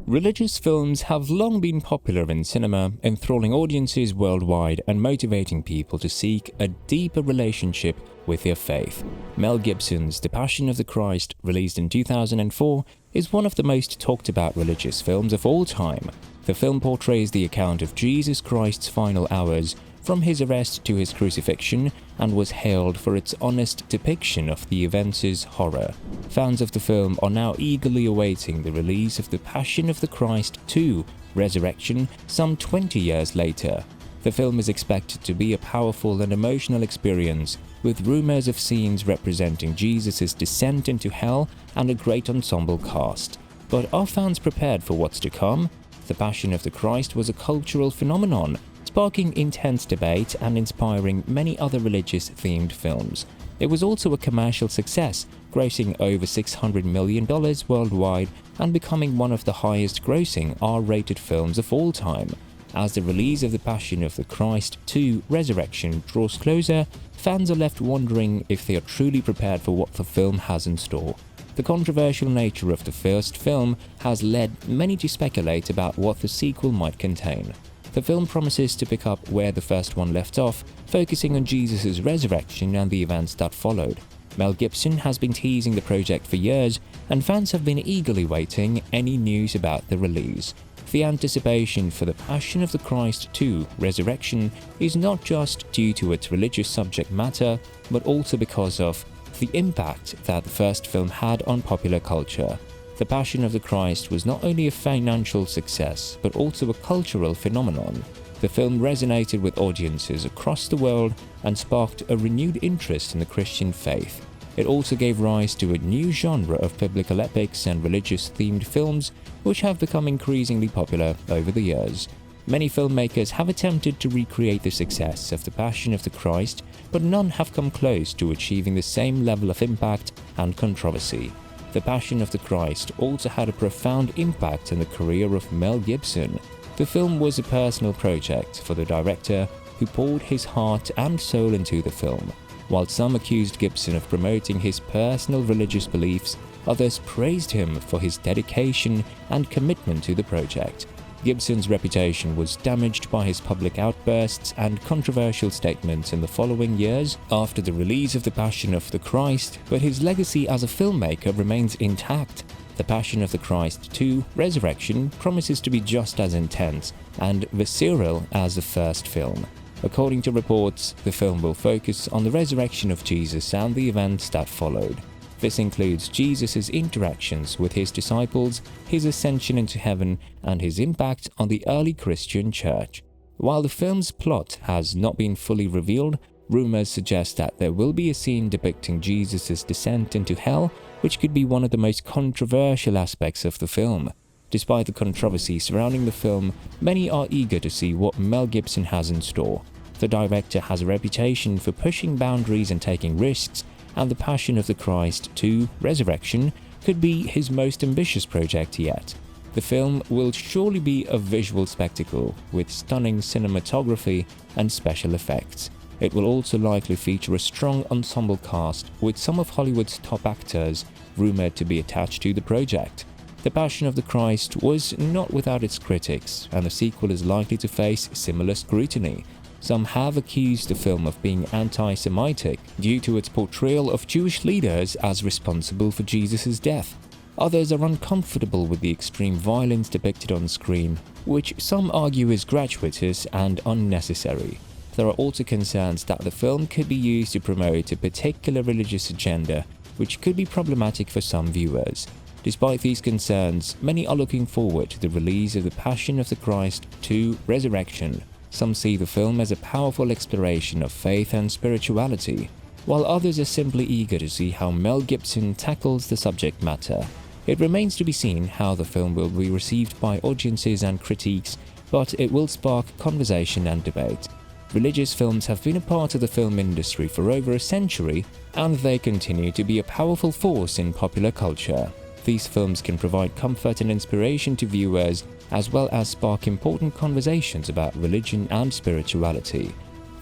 Religious films have long been popular in cinema, enthralling audiences worldwide and motivating people to seek a deeper relationship with their faith. Mel Gibson's The Passion of the Christ, released in 2004, is one of the most talked about religious films of all time. The film portrays the account of Jesus Christ's final hours, from his arrest to his crucifixion, and was hailed for its honest depiction of the events' horror. Fans of the film are now eagerly awaiting the release of The Passion of the Christ 2: Resurrection some 20 years later. The film is expected to be a powerful and emotional experience, with rumors of scenes representing Jesus' descent into hell and a great ensemble cast. But are fans prepared for what's to come? The Passion of the Christ was a cultural phenomenon, sparking intense debate and inspiring many other religious-themed films. It was also a commercial success, grossing over $600 million worldwide and becoming one of the highest-grossing R-rated films of all time. As the release of The Passion of the Christ 2: Resurrection draws closer, fans are left wondering if they are truly prepared for what the film has in store. The controversial nature of the first film has led many to speculate about what the sequel might contain. The film promises to pick up where the first one left off, focusing on Jesus' resurrection and the events that followed. Mel Gibson has been teasing the project for years, and fans have been eagerly waiting any news about the release. The anticipation for The Passion of the Christ 2: Resurrection is not just due to its religious subject matter, but also because of the impact that the first film had on popular culture. The Passion of the Christ was not only a financial success, but also a cultural phenomenon. The film resonated with audiences across the world and sparked a renewed interest in the Christian faith. It also gave rise to a new genre of biblical epics and religious-themed films, which have become increasingly popular over the years. Many filmmakers have attempted to recreate the success of The Passion of the Christ, but none have come close to achieving the same level of impact and controversy. The Passion of the Christ also had a profound impact on the career of Mel Gibson. The film was a personal project for the director, who poured his heart and soul into the film. While some accused Gibson of promoting his personal religious beliefs, others praised him for his dedication and commitment to the project. Gibson's reputation was damaged by his public outbursts and controversial statements in the following years after the release of The Passion of the Christ, but his legacy as a filmmaker remains intact. The Passion of the Christ 2: Resurrection promises to be just as intense and visceral as the first film. According to reports, the film will focus on the resurrection of Jesus and the events that followed. This includes Jesus' interactions with his disciples, his ascension into heaven, and his impact on the early Christian church. While the film's plot has not been fully revealed, rumors suggest that there will be a scene depicting Jesus' descent into hell, which could be one of the most controversial aspects of the film. Despite the controversy surrounding the film, many are eager to see what Mel Gibson has in store. The director has a reputation for pushing boundaries and taking risks, and The Passion of the Christ 2: Resurrection could be his most ambitious project yet. The film will surely be a visual spectacle, with stunning cinematography and special effects. It will also likely feature a strong ensemble cast, with some of Hollywood's top actors rumored to be attached to the project. The Passion of the Christ was not without its critics, and the sequel is likely to face similar scrutiny. Some have accused the film of being anti-Semitic due to its portrayal of Jewish leaders as responsible for Jesus' death. Others are uncomfortable with the extreme violence depicted on screen, which some argue is gratuitous and unnecessary. There are also concerns that the film could be used to promote a particular religious agenda, which could be problematic for some viewers. Despite these concerns, many are looking forward to the release of The Passion of the Christ 2: Resurrection. Some see the film as a powerful exploration of faith and spirituality, while others are simply eager to see how Mel Gibson tackles the subject matter. It remains to be seen how the film will be received by audiences and critiques, but it will spark conversation and debate. Religious films have been a part of the film industry for over a century, and they continue to be a powerful force in popular culture. These films can provide comfort and inspiration to viewers, as well as spark important conversations about religion and spirituality.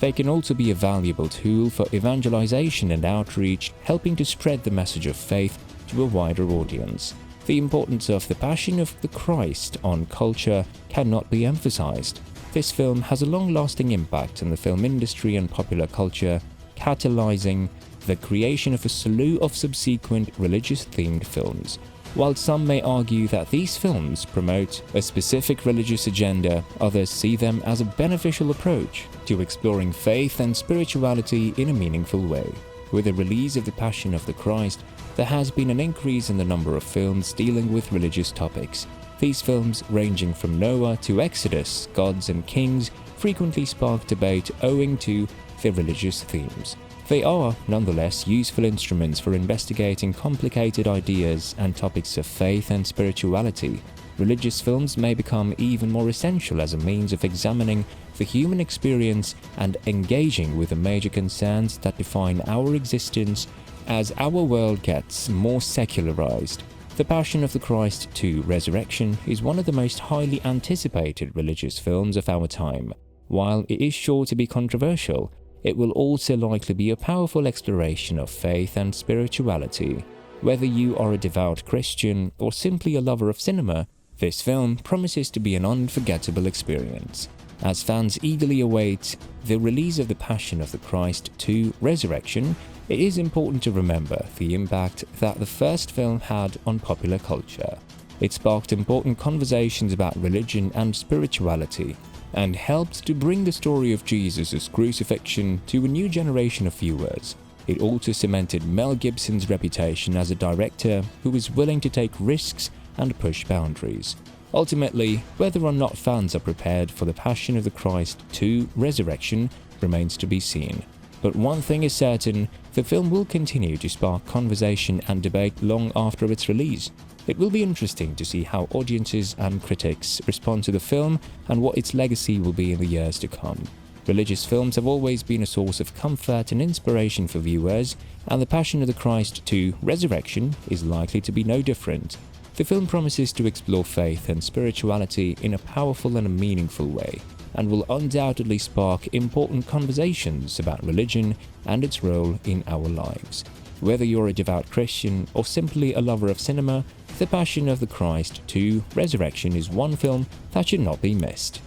They can also be a valuable tool for evangelization and outreach, helping to spread the message of faith to a wider audience. The importance of The Passion of the Christ on culture cannot be emphasized. This film has a long-lasting impact on the film industry and popular culture, catalyzing the creation of a slew of subsequent religious-themed films. While some may argue that these films promote a specific religious agenda, others see them as a beneficial approach to exploring faith and spirituality in a meaningful way. With the release of The Passion of the Christ, there has been an increase in the number of films dealing with religious topics. These films, ranging from Noah to Exodus, Gods and Kings, frequently spark debate owing to their religious themes. They are, nonetheless, useful instruments for investigating complicated ideas and topics of faith and spirituality. Religious films may become even more essential as a means of examining the human experience and engaging with the major concerns that define our existence as our world gets more secularized. The Passion of the Christ 2: Resurrection is one of the most highly anticipated religious films of our time. While it is sure to be controversial, it will also likely be a powerful exploration of faith and spirituality. Whether you are a devout Christian or simply a lover of cinema, this film promises to be an unforgettable experience. As fans eagerly await the release of The Passion of the Christ 2: Resurrection, it is important to remember the impact that the first film had on popular culture. It sparked important conversations about religion and spirituality, and helped to bring the story of Jesus' crucifixion to a new generation of viewers. It also cemented Mel Gibson's reputation as a director who is willing to take risks and push boundaries. Ultimately, whether or not fans are prepared for The Passion of the Christ 2: Resurrection remains to be seen. But one thing is certain, the film will continue to spark conversation and debate long after its release. It will be interesting to see how audiences and critics respond to the film and what its legacy will be in the years to come. Religious films have always been a source of comfort and inspiration for viewers, and The Passion of the Christ 2: Resurrection is likely to be no different. The film promises to explore faith and spirituality in a powerful and a meaningful way, and will undoubtedly spark important conversations about religion and its role in our lives. Whether you're a devout Christian or simply a lover of cinema, The Passion of the Christ 2: Resurrection is one film that should not be missed.